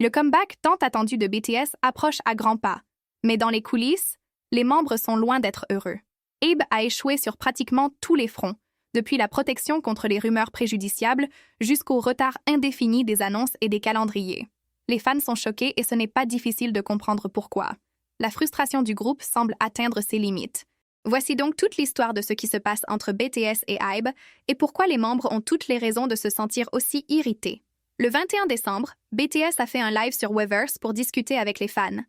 Le comeback tant attendu de BTS approche à grands pas, mais dans les coulisses, les membres sont loin d'être heureux. Abe a échoué sur pratiquement tous les fronts, depuis la protection contre les rumeurs préjudiciables jusqu'au retard indéfini des annonces et des calendriers. Les fans sont choqués et ce n'est pas difficile de comprendre pourquoi. La frustration du groupe semble atteindre ses limites. Voici donc toute l'histoire de ce qui se passe entre BTS et Hybe et pourquoi les membres ont toutes les raisons de se sentir aussi irrités. Le 21 décembre, BTS a fait un live sur Weverse pour discuter avec les fans.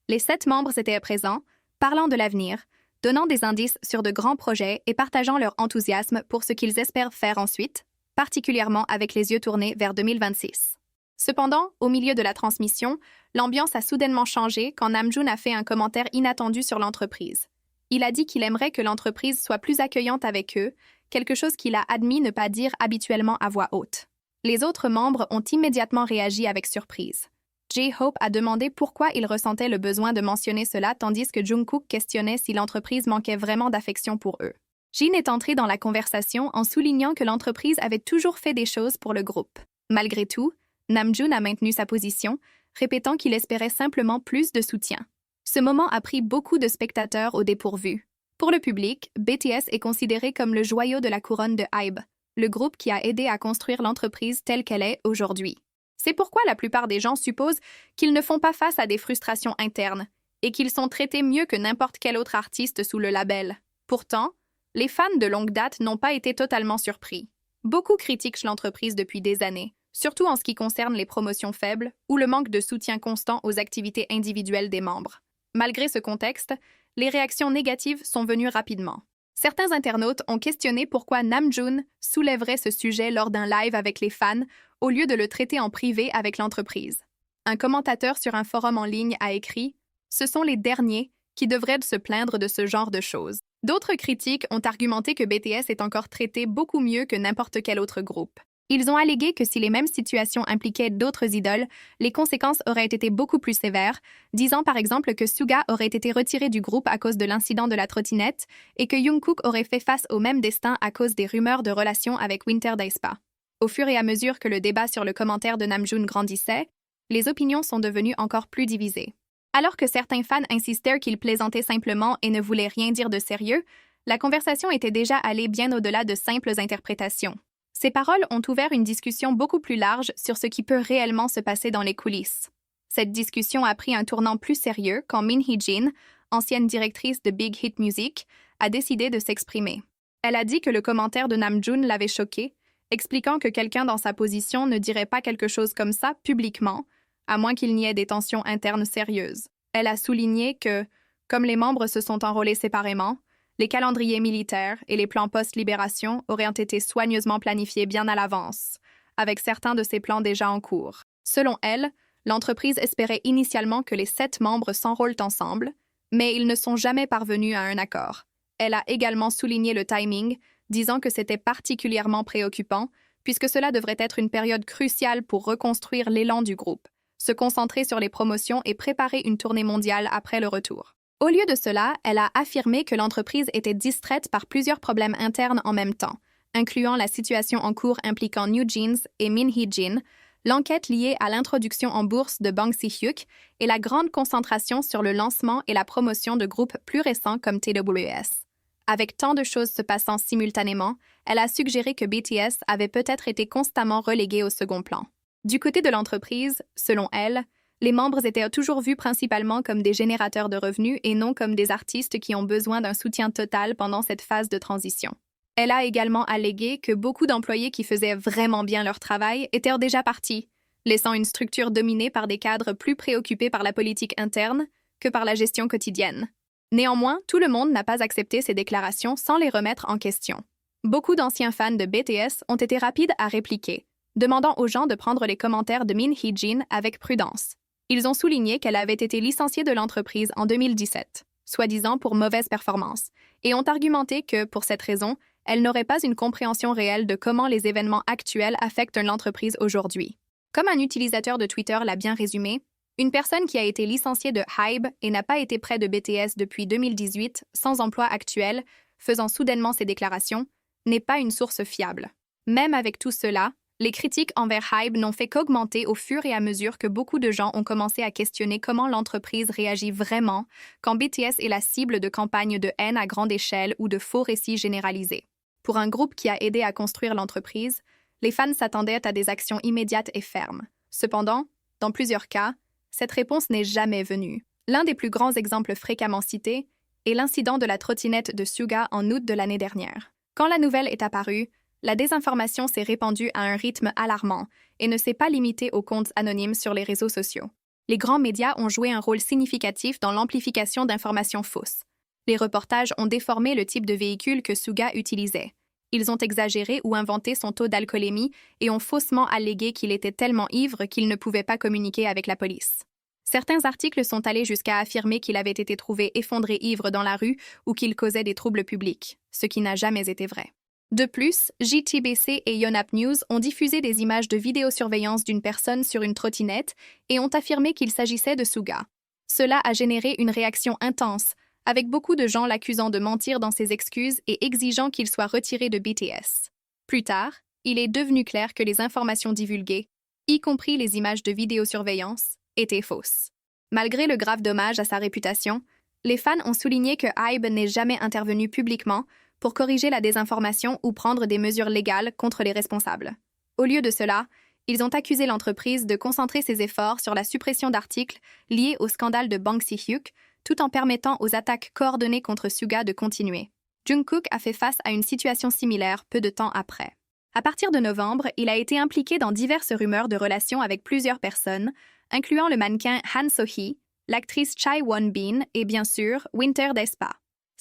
Les 7 membres étaient présents, parlant de l'avenir, donnant des indices sur de grands projets et partageant leur enthousiasme pour ce qu'ils espèrent faire ensuite, particulièrement avec les yeux tournés vers 2026. Cependant, au milieu de la transmission, l'ambiance a soudainement changé quand Namjoon a fait un commentaire inattendu sur l'entreprise. Il a dit qu'il aimerait que l'entreprise soit plus accueillante avec eux, quelque chose qu'il a admis ne pas dire habituellement à voix haute. Les autres membres ont immédiatement réagi avec surprise. J-Hope a demandé pourquoi il ressentait le besoin de mentionner cela tandis que Jungkook questionnait si l'entreprise manquait vraiment d'affection pour eux. Jin est entré dans la conversation en soulignant que l'entreprise avait toujours fait des choses pour le groupe. Malgré tout, Namjoon a maintenu sa position, répétant qu'il espérait simplement plus de soutien. Ce moment a pris beaucoup de spectateurs au dépourvu. Pour le public, BTS est considéré comme le joyau de la couronne de Hybe, le groupe qui a aidé à construire l'entreprise telle qu'elle est aujourd'hui. C'est pourquoi la plupart des gens supposent qu'ils ne font pas face à des frustrations internes et qu'ils sont traités mieux que n'importe quel autre artiste sous le label. Pourtant, les fans de longue date n'ont pas été totalement surpris. Beaucoup critiquent l'entreprise depuis des années, surtout en ce qui concerne les promotions faibles ou le manque de soutien constant aux activités individuelles des membres. Malgré ce contexte, les réactions négatives sont venues rapidement. Certains internautes ont questionné pourquoi Namjoon soulèverait ce sujet lors d'un live avec les fans au lieu de le traiter en privé avec l'entreprise. Un commentateur sur un forum en ligne a écrit « Ce sont les derniers qui devraient se plaindre de ce genre de choses ». D'autres critiques ont argumenté que BTS est encore traité beaucoup mieux que n'importe quel autre groupe. Ils ont allégué que si les mêmes situations impliquaient d'autres idoles, les conséquences auraient été beaucoup plus sévères, disant par exemple que Suga aurait été retiré du groupe à cause de l'incident de la trottinette et que Jungkook aurait fait face au même destin à cause des rumeurs de relations avec Winter Daespa. Au fur et à mesure que le débat sur le commentaire de Namjoon grandissait, les opinions sont devenues encore plus divisées. Alors que certains fans insistèrent qu'il plaisantait simplement et ne voulait rien dire de sérieux, la conversation était déjà allée bien au-delà de simples interprétations. Ces paroles ont ouvert une discussion beaucoup plus large sur ce qui peut réellement se passer dans les coulisses. Cette discussion a pris un tournant plus sérieux quand Min Hee-jin, ancienne directrice de Big Hit Music, a décidé de s'exprimer. Elle a dit que le commentaire de Namjoon l'avait choquée, expliquant que quelqu'un dans sa position ne dirait pas quelque chose comme ça publiquement, à moins qu'il n'y ait des tensions internes sérieuses. Elle a souligné que, comme les membres se sont enrôlés séparément, les calendriers militaires et les plans post-libération auraient été soigneusement planifiés bien à l'avance, avec certains de ces plans déjà en cours. Selon elle, l'entreprise espérait initialement que les 7 membres s'enrôlent ensemble, mais ils ne sont jamais parvenus à un accord. Elle a également souligné le timing, disant que c'était particulièrement préoccupant, puisque cela devrait être une période cruciale pour reconstruire l'élan du groupe, se concentrer sur les promotions et préparer une tournée mondiale après le retour. Au lieu de cela, elle a affirmé que l'entreprise était distraite par plusieurs problèmes internes en même temps, incluant la situation en cours impliquant New Jeans et Min Hee-jin, l'enquête liée à l'introduction en bourse de Bang Si-hyuk et la grande concentration sur le lancement et la promotion de groupes plus récents comme TWS. Avec tant de choses se passant simultanément, elle a suggéré que BTS avait peut-être été constamment relégué au second plan. Du côté de l'entreprise, selon elle, les membres étaient toujours vus principalement comme des générateurs de revenus et non comme des artistes qui ont besoin d'un soutien total pendant cette phase de transition. Elle a également allégué que beaucoup d'employés qui faisaient vraiment bien leur travail étaient déjà partis, laissant une structure dominée par des cadres plus préoccupés par la politique interne que par la gestion quotidienne. Néanmoins, tout le monde n'a pas accepté ces déclarations sans les remettre en question. Beaucoup d'anciens fans de BTS ont été rapides à répliquer, demandant aux gens de prendre les commentaires de Min Hee-jin avec prudence. Ils ont souligné qu'elle avait été licenciée de l'entreprise en 2017, soi-disant pour mauvaise performance, et ont argumenté que, pour cette raison, elle n'aurait pas une compréhension réelle de comment les événements actuels affectent l'entreprise aujourd'hui. Comme un utilisateur de Twitter l'a bien résumé, une personne qui a été licenciée de Hybe et n'a pas été près de BTS depuis 2018, sans emploi actuel, faisant soudainement ces déclarations, n'est pas une source fiable. Même avec tout cela, Les critiques envers Hybe n'ont fait qu'augmenter au fur et à mesure que beaucoup de gens ont commencé à questionner comment l'entreprise réagit vraiment quand BTS est la cible de campagnes de haine à grande échelle ou de faux récits généralisés. Pour un groupe qui a aidé à construire l'entreprise, les fans s'attendaient à des actions immédiates et fermes. Cependant, dans plusieurs cas, cette réponse n'est jamais venue. L'un des plus grands exemples fréquemment cités est l'incident de la trottinette de Suga en août de l'année dernière. Quand la nouvelle est apparue, la désinformation s'est répandue à un rythme alarmant et ne s'est pas limitée aux comptes anonymes sur les réseaux sociaux. Les grands médias ont joué un rôle significatif dans l'amplification d'informations fausses. Les reportages ont déformé le type de véhicule que Suga utilisait. Ils ont exagéré ou inventé son taux d'alcoolémie et ont faussement allégué qu'il était tellement ivre qu'il ne pouvait pas communiquer avec la police. Certains articles sont allés jusqu'à affirmer qu'il avait été trouvé effondré ivre dans la rue ou qu'il causait des troubles publics, ce qui n'a jamais été vrai. De plus, JTBC et Yonhap News ont diffusé des images de vidéosurveillance d'une personne sur une trottinette et ont affirmé qu'il s'agissait de Suga. Cela a généré une réaction intense, avec beaucoup de gens l'accusant de mentir dans ses excuses et exigeant qu'il soit retiré de BTS. Plus tard, il est devenu clair que les informations divulguées, y compris les images de vidéosurveillance, étaient fausses. Malgré le grave dommage à sa réputation, les fans ont souligné que Hybe n'est jamais intervenu publiquement pour corriger la désinformation ou prendre des mesures légales contre les responsables. Au lieu de cela, ils ont accusé l'entreprise de concentrer ses efforts sur la suppression d'articles liés au scandale de Bang Si-hyuk, tout en permettant aux attaques coordonnées contre Suga de continuer. Jungkook a fait face à une situation similaire peu de temps après. À partir de novembre, il a été impliqué dans diverses rumeurs de relations avec plusieurs personnes, incluant le mannequin Han So-hee, l'actrice Chae Won-bin et bien sûr Winter Despa.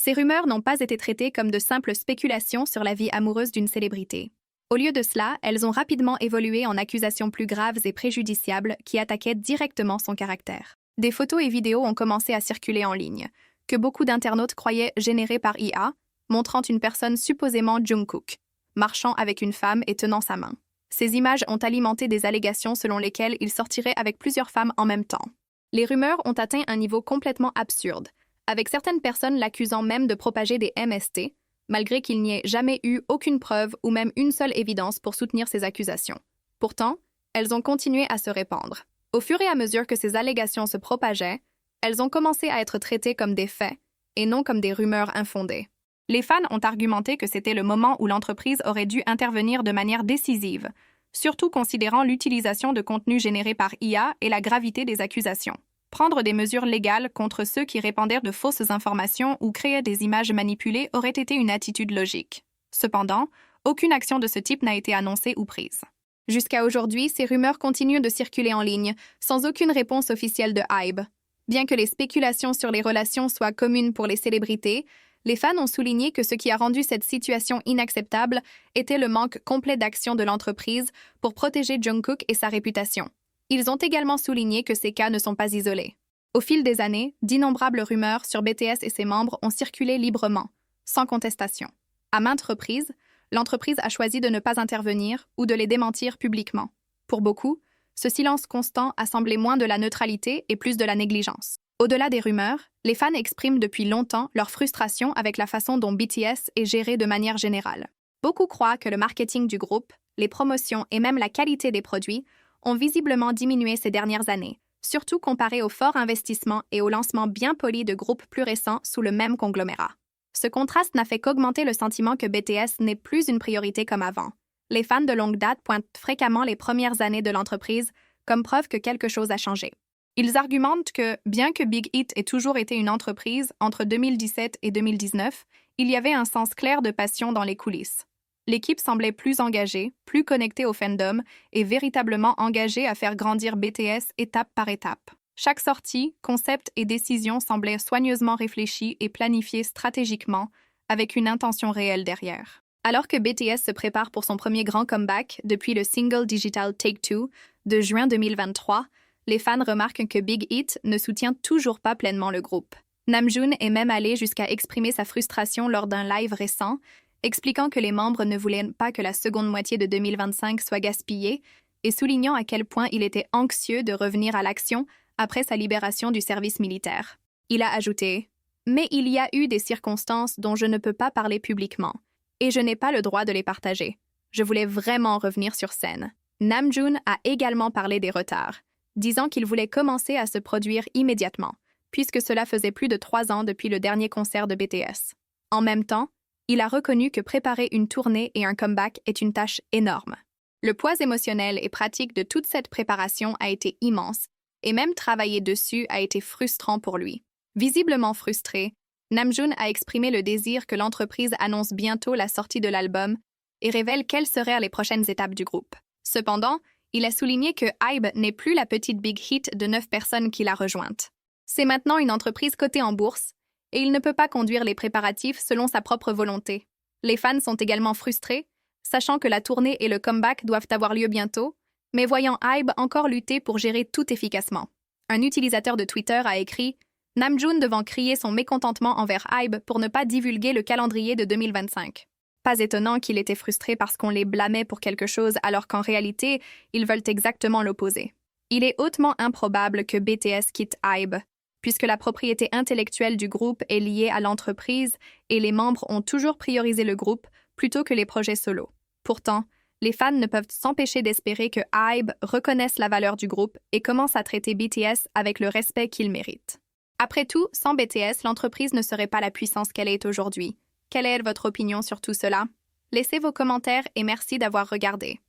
Ces rumeurs n'ont pas été traitées comme de simples spéculations sur la vie amoureuse d'une célébrité. Au lieu de cela, elles ont rapidement évolué en accusations plus graves et préjudiciables qui attaquaient directement son caractère. Des photos et vidéos ont commencé à circuler en ligne, que beaucoup d'internautes croyaient générées par IA, montrant une personne supposément Jungkook, marchant avec une femme et tenant sa main. Ces images ont alimenté des allégations selon lesquelles il sortirait avec plusieurs femmes en même temps. Les rumeurs ont atteint un niveau complètement absurde, avec certaines personnes l'accusant même de propager des MST, malgré qu'il n'y ait jamais eu aucune preuve ou même une seule évidence pour soutenir ces accusations. Pourtant, elles ont continué à se répandre. Au fur et à mesure que ces allégations se propageaient, elles ont commencé à être traitées comme des faits et non comme des rumeurs infondées. Les fans ont argumenté que c'était le moment où l'entreprise aurait dû intervenir de manière décisive, surtout considérant l'utilisation de contenus générés par IA et la gravité des accusations. Prendre des mesures légales contre ceux qui répandaient de fausses informations ou créaient des images manipulées aurait été une attitude logique. Cependant, aucune action de ce type n'a été annoncée ou prise. Jusqu'à aujourd'hui, ces rumeurs continuent de circuler en ligne, sans aucune réponse officielle de Hybe. Bien que les spéculations sur les relations soient communes pour les célébrités, les fans ont souligné que ce qui a rendu cette situation inacceptable était le manque complet d'action de l'entreprise pour protéger Jungkook et sa réputation. Ils ont également souligné que ces cas ne sont pas isolés. Au fil des années, d'innombrables rumeurs sur BTS et ses membres ont circulé librement, sans contestation. À maintes reprises, l'entreprise a choisi de ne pas intervenir ou de les démentir publiquement. Pour beaucoup, ce silence constant a semblé moins de la neutralité et plus de la négligence. Au-delà des rumeurs, les fans expriment depuis longtemps leur frustration avec la façon dont BTS est géré de manière générale. Beaucoup croient que le marketing du groupe, les promotions et même la qualité des produits ont visiblement diminué ces dernières années, surtout comparé au fort investissement et au lancement bien poli de groupes plus récents sous le même conglomérat. Ce contraste n'a fait qu'augmenter le sentiment que BTS n'est plus une priorité comme avant. Les fans de longue date pointent fréquemment les premières années de l'entreprise comme preuve que quelque chose a changé. Ils argumentent que, bien que Big Hit ait toujours été une entreprise entre 2017 et 2019, il y avait un sens clair de passion dans les coulisses. L'équipe semblait plus engagée, plus connectée au fandom et véritablement engagée à faire grandir BTS étape par étape. Chaque sortie, concept et décision semblaient soigneusement réfléchies et planifiées stratégiquement, avec une intention réelle derrière. Alors que BTS se prépare pour son premier grand comeback depuis le single digital Take Two de juin 2023, les fans remarquent que Big Hit ne soutient toujours pas pleinement le groupe. Namjoon est même allé jusqu'à exprimer sa frustration lors d'un live récent, expliquant que les membres ne voulaient pas que la seconde moitié de 2025 soit gaspillée et soulignant à quel point il était anxieux de revenir à l'action après sa libération du service militaire. Il a ajouté « Mais il y a eu des circonstances dont je ne peux pas parler publiquement, et je n'ai pas le droit de les partager. Je voulais vraiment revenir sur scène. Namjoon a également parlé des retards, disant qu'il voulait commencer à se produire immédiatement, puisque cela faisait plus de 3 ans depuis le dernier concert de BTS. En même temps, il a reconnu que préparer une tournée et un comeback est une tâche énorme. Le poids émotionnel et pratique de toute cette préparation a été immense, et même travailler dessus a été frustrant pour lui. Visiblement frustré, Namjoon a exprimé le désir que l'entreprise annonce bientôt la sortie de l'album et révèle quelles seraient les prochaines étapes du groupe. Cependant, il a souligné que HYBE n'est plus la petite big hit de 9 personnes qui l'a rejointe. C'est maintenant une entreprise cotée en bourse, et il ne peut pas conduire les préparatifs selon sa propre volonté. Les fans sont également frustrés, sachant que la tournée et le comeback doivent avoir lieu bientôt, mais voyant HYBE encore lutter pour gérer tout efficacement. Un utilisateur de Twitter a écrit « Namjoon devant crier son mécontentement envers HYBE pour ne pas divulguer le calendrier de 2025 ». Pas étonnant qu'il était frustré parce qu'on les blâmait pour quelque chose alors qu'en réalité, ils veulent exactement l'opposé. Il est hautement improbable que BTS quitte HYBE, puisque la propriété intellectuelle du groupe est liée à l'entreprise et les membres ont toujours priorisé le groupe plutôt que les projets solo. Pourtant, les fans ne peuvent s'empêcher d'espérer que HYBE reconnaisse la valeur du groupe et commence à traiter BTS avec le respect qu'il mérite. Après tout, sans BTS, l'entreprise ne serait pas la puissance qu'elle est aujourd'hui. Quelle est votre opinion sur tout cela? Laissez vos commentaires et merci d'avoir regardé.